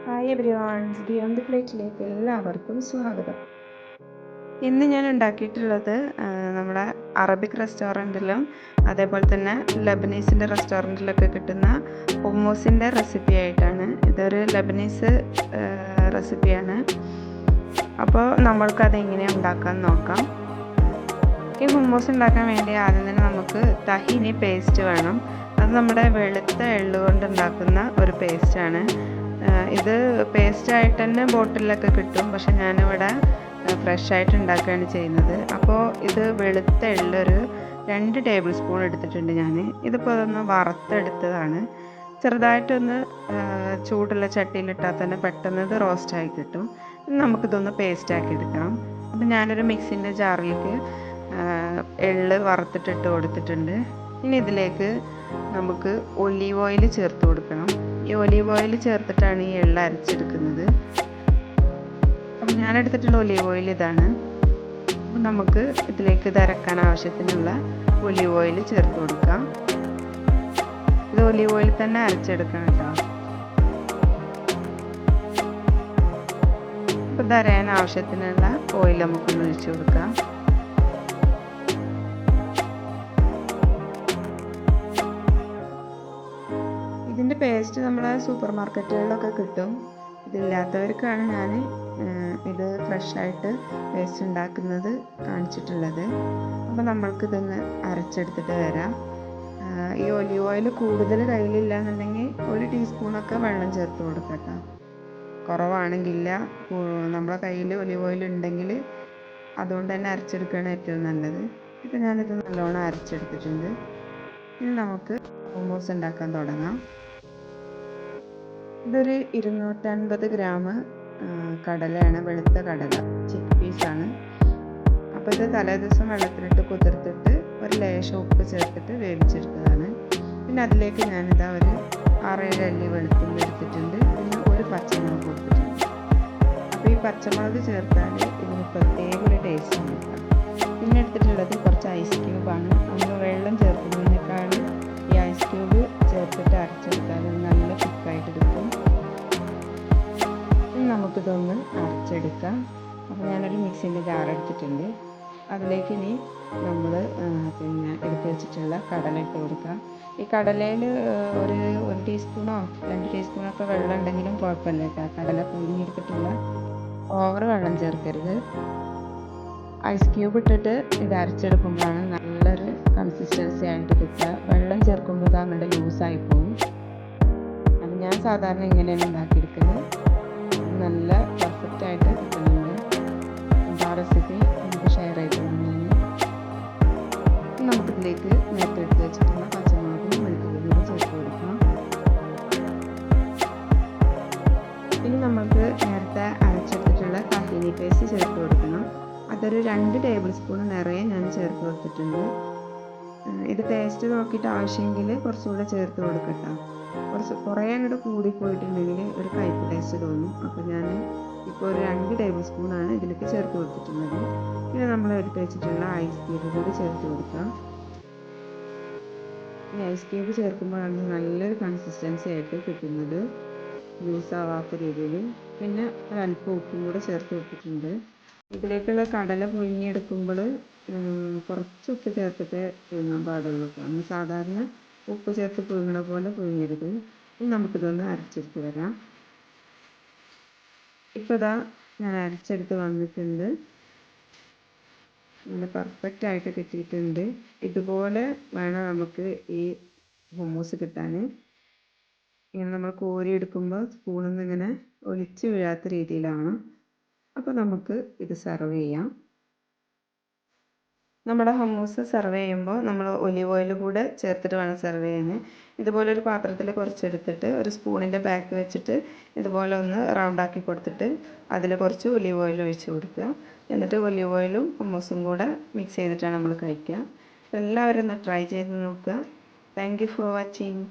Hi everyone, beyond the പ്ലേറ്റിലേക്ക് എല്ലാവർക്കും സ്വാഗതം. ഇന്ന് ഞാൻ ഉണ്ടാക്കിയിട്ടുള്ളത് നമ്മുടെ അറബിക് റെസ്റ്റോറൻറ്റിലും അതേപോലെ തന്നെ ലബനീസിൻ്റെ റെസ്റ്റോറൻറ്റിലൊക്കെ കിട്ടുന്ന ഹുമ്മൂസിൻ്റെ റെസിപ്പി ആയിട്ടാണ്. ഇതൊരു ലബനീസ് റെസിപ്പിയാണ്. അപ്പോൾ നമ്മൾക്കത് എങ്ങനെയാണ് ഉണ്ടാക്കാൻ നോക്കാം. ഈ ഹുമ്മൂസ് ഉണ്ടാക്കാൻ വേണ്ടി ആദ്യം തന്നെ നമുക്ക് തഹീനി പേസ്റ്റ് വേണം. അത് നമ്മുടെ വെളുത്ത എള്ള് കൊണ്ട് ഉണ്ടാക്കുന്ന ഒരു പേസ്റ്റാണ്. ഇത് പേസ്റ്റായിട്ട് തന്നെ ബോട്ടിലൊക്കെ കിട്ടും, പക്ഷെ ഞാനിവിടെ ഫ്രഷായിട്ട് ഉണ്ടാക്കുകയാണ് ചെയ്യുന്നത്. അപ്പോൾ ഇത് വെളുത്ത എള്ളൊരു 2 ടേബിൾ സ്പൂൺ എടുത്തിട്ടുണ്ട് ഞാൻ. ഇതിപ്പോൾ അതൊന്ന് വറുത്തെടുത്തതാണ്. ചെറുതായിട്ടൊന്ന് ചൂടുള്ള ചട്ടിയിലിട്ടാൽ തന്നെ പെട്ടെന്ന് ഇത് റോസ്റ്റായി കിട്ടും. നമുക്കിതൊന്ന് പേസ്റ്റാക്കി എടുക്കണം. അപ്പം ഞാനൊരു മിക്സിൻ്റെ ജാറിലേക്ക് എള്ള് വറുത്തിട്ടിട്ട് കൊടുത്തിട്ടുണ്ട്. ഇനി ഇതിലേക്ക് നമുക്ക് ഒലീവ് ഓയിൽ ചേർത്ത് കൊടുക്കണം. ഈ ഒലീവ് ഓയിൽ ചേർത്തിട്ടാണ് ഈ എള്ള് അരച്ചെടുക്കുന്നത്. അപ്പം ഞാനെടുത്തിട്ടുള്ള ഒലീവ് ഓയിൽ ഇതാണ്. അപ്പം നമുക്ക് ഇതിലേക്ക് ഇത് അരക്കാൻ ആവശ്യത്തിനുള്ള ഒലീവ് ഓയിൽ ചേർത്ത് കൊടുക്കാം. ഇത് ഒലീവ് ഓയിൽ തന്നെ അരച്ചെടുക്കണം കേട്ടോ. അപ്പം ഇത് അരയാൻ ആവശ്യത്തിനുള്ള ഓയിൽ നമുക്കൊന്ന് ഒഴിച്ചു കൊടുക്കാം. ഇതിൻ്റെ പേസ്റ്റ് നമ്മളെ സൂപ്പർ മാർക്കറ്റുകളിലൊക്കെ കിട്ടും. ഇതില്ലാത്തവർക്കാണ് ഞാൻ ഇത് ഫ്രഷായിട്ട് പേസ്റ്റ് ഉണ്ടാക്കുന്നത് കാണിച്ചിട്ടുള്ളത്. അപ്പോൾ നമ്മൾക്കിതൊന്ന് അരച്ചെടുത്തിട്ട് വരാം. ഈ ഒലീവ് ഓയിൽ കൂടുതൽ കയ്യിലില്ല എന്നുണ്ടെങ്കിൽ 1 ടീസ്പൂണൊക്കെ വെള്ളം ചേർത്ത് കൊടുക്കട്ടോ. കുറവാണെങ്കില്ല, നമ്മളെ കയ്യിൽ ഒലീവ് ഓയിൽ ഉണ്ടെങ്കിൽ അതുകൊണ്ട് തന്നെ അരച്ചെടുക്കുകയാണ് ഏറ്റവും നല്ലത്. ഇപ്പം ഞാനിത് നല്ലോണം അരച്ചെടുത്തിട്ടുണ്ട്. ഇനി നമുക്ക് ഹുമ്മൂസ് ഉണ്ടാക്കാൻ തുടങ്ങാം. ഇതൊരു 250 ഗ്രാം കടലയാണ്, വെളുത്ത കടല, ചിക്ക് പീസാണ്. അപ്പോൾ ഇത് തലേദിവസം വെള്ളത്തിലിട്ട് കുതിർത്തിട്ട് ഒരു ലേശം ഉപ്പ് ചേർത്തിട്ട് വേവിച്ചെടുത്തതാണ്. പിന്നെ അതിലേക്ക് ഞാനിതാ ഒരു 6-7 അല്ലി വെളുത്തുള്ളി എടുത്തിട്ടുണ്ട്. പിന്നെ ഒരു പച്ചമുളക് കൊടുത്തിട്ടുണ്ട്. അപ്പോൾ ഈ പച്ചമുളക് ചേർത്താൽ ഇതിന് പ്രത്യേക ഒരു ടേസ്റ്റ് ആണ്. പിന്നെ എടുത്തിട്ടുള്ളത് കുറച്ച് ഐസ് ക്യൂബാണ്. നമ്മൾ വെള്ളം ചേർക്കുന്നതിനേക്കാൾ ഈ ഐസ് ക്യൂബ് ചേർത്തിട്ട് അരച്ചെടുത്താൽ നല്ല തിക്കായിട്ട് കിട്ടും. നമുക്കിതൊന്ന് അരച്ചെടുക്കാം. അപ്പോൾ ഞാനൊരു മിക്സിൻ്റെ ജാർ എടുത്തിട്ടുണ്ട്. അതിലേക്ക് ഇനി നമ്മൾ എടുത്ത് വെച്ചിട്ടുള്ള കടല ഇട്ട് കൊടുക്കാം. ഈ കടലയിൽ ഒരു 1 ടീസ്പൂണോ 2 ടീസ്പൂണൊക്കെ വെള്ളം ഉണ്ടെങ്കിലും കുഴപ്പമില്ല കേട്ടോ. കടല പുഴുങ്ങിയെടുത്തിട്ടുള്ള ഓവർ വെള്ളം ചേർക്കരുത്. ഐസ് ക്യൂബ് ഇട്ടിട്ട് ഇത് അരച്ചെടുക്കുമ്പോഴാണ് നല്ലൊരു കൺസിസ്റ്റൻസി ആയിട്ട് കിട്ടുക. വെള്ളം ചേർക്കുമ്പോൾ ഇത് അങ്ങോട്ട് ലൂസായി പോകും. അപ്പം ഞാൻ സാധാരണ ഇങ്ങനെയാണ് ഉണ്ടാക്കിയെടുക്കുന്നത്. നല്ല പെർഫെക്റ്റ് ആയിട്ട് കിട്ടുന്നുണ്ട്. ആ റെസിപ്പി നമുക്ക് ഷെയർ ചെയ്തിട്ടുണ്ട്. നമുക്കിതിലേക്ക് നേരത്തെ എടുത്ത് വെച്ചിട്ടുള്ള പച്ചമുളകും വെളുത്തുള്ളിയും ചേർത്ത് കൊടുക്കാം. ഇനി നമുക്ക് നേരത്തെ അരച്ചെടുത്തിട്ടുള്ള തഹീനി പേസ്റ്റ് ചേർത്ത് കൊടുക്കണം. അതൊരു 2 ടേബിൾ സ്പൂൺ നിറയെ ഞാൻ ചേർത്ത് കൊടുത്തിട്ടുണ്ട്. ഇത് ടേസ്റ്റ് നോക്കിയിട്ട് ആവശ്യമെങ്കിൽ കുറച്ചുകൂടെ ചേർത്ത് കൊടുക്കട്ടോ. കുറേ അങ്ങോട്ട് കൂടിപ്പോയിട്ടുണ്ടെങ്കിൽ ഒരു കയ്പ്പ് ടേസ്റ്റ് തോന്നും. അപ്പോൾ ഞാൻ ഇപ്പോൾ ഒരു 2 ടേബിൾ സ്പൂണാണ് ഇതിലേക്ക് ചേർത്ത് കൊടുത്തിട്ടുള്ളത്. പിന്നെ നമ്മൾ എടുത്ത് വെച്ചിട്ടുള്ള ഐസ് ക്യൂബ് കൂടി ചേർത്ത് കൊടുക്കാം. ഈ ഐസ് ക്യൂബ് ചേർക്കുമ്പോഴാണ് നല്ലൊരു കൺസിസ്റ്റൻസി ആയിട്ട് കിട്ടുന്നത്, ലൂസ് ആവാത്ത രീതിയിൽ. പിന്നെ ഒരല്പം ഉപ്പും കൂടെ ചേർത്ത് കൊടുത്തിട്ടുണ്ട്. ഇതിലേക്കുള്ള കടല പുഴുങ്ങിയെടുക്കുമ്പോൾ കുറച്ച് ഉപ്പ് ചേർത്തിട്ട് പുഴുങ്ങാൻ പാടുള്ളൂ. നമ്മൾ സാധാരണ ഉപ്പ് ചേർത്ത് പുഴുങ്ങണ പോലെ പുഴുങ്ങരുത്. ഇനി നമുക്കിതൊന്ന് അരച്ചെടുത്ത് വരാം. ഇപ്പോൾ ഇതാ ഞാൻ അരച്ചെടുത്ത് വന്നിട്ടുണ്ട്. നല്ല പെർഫെക്റ്റ് ആയിട്ട് കിട്ടിയിട്ടുണ്ട്. ഇതുപോലെ വേണം നമുക്ക് ഈ ഹുമ്മൂസ് കിട്ടാൻ. ഇങ്ങനെ നമ്മൾ കോരിയെടുക്കുമ്പോൾ സ്പൂണിൽ നിന്ന് ഇങ്ങനെ ഒലിച്ച് വീഴാത്ത രീതിയിലാണ്. അപ്പോൾ നമുക്ക് ഇത് സെർവ് ചെയ്യാം. നമ്മുടെ ഹുമ്മൂസ് സെർവ് ചെയ്യുമ്പോൾ നമ്മൾ ഒലീവ് ഓയിൽ കൂടെ ചേർത്തിട്ട് വേണം സെർവ് ചെയ്യാൻ. ഇതുപോലെ ഒരു പാത്രത്തിൽ കുറച്ചെടുത്തിട്ട് ഒരു സ്പൂണിൻ്റെ ബാക്ക് വെച്ചിട്ട് ഇതുപോലെ ഒന്ന് റൗണ്ടാക്കി കൊടുത്തിട്ട് അതിൽ കുറച്ച് ഒലീവ് ഓയിൽ ഒഴിച്ച് കൊടുക്കുക. എന്നിട്ട് ഒലീവ് ഓയിലും ഹുമ്മൂസും കൂടെ മിക്സ് ചെയ്തിട്ടാണ് നമ്മൾ കഴിക്കുക. എല്ലാവരും ഒന്ന് ട്രൈ ചെയ്ത് നോക്കുക. Thank you for watching.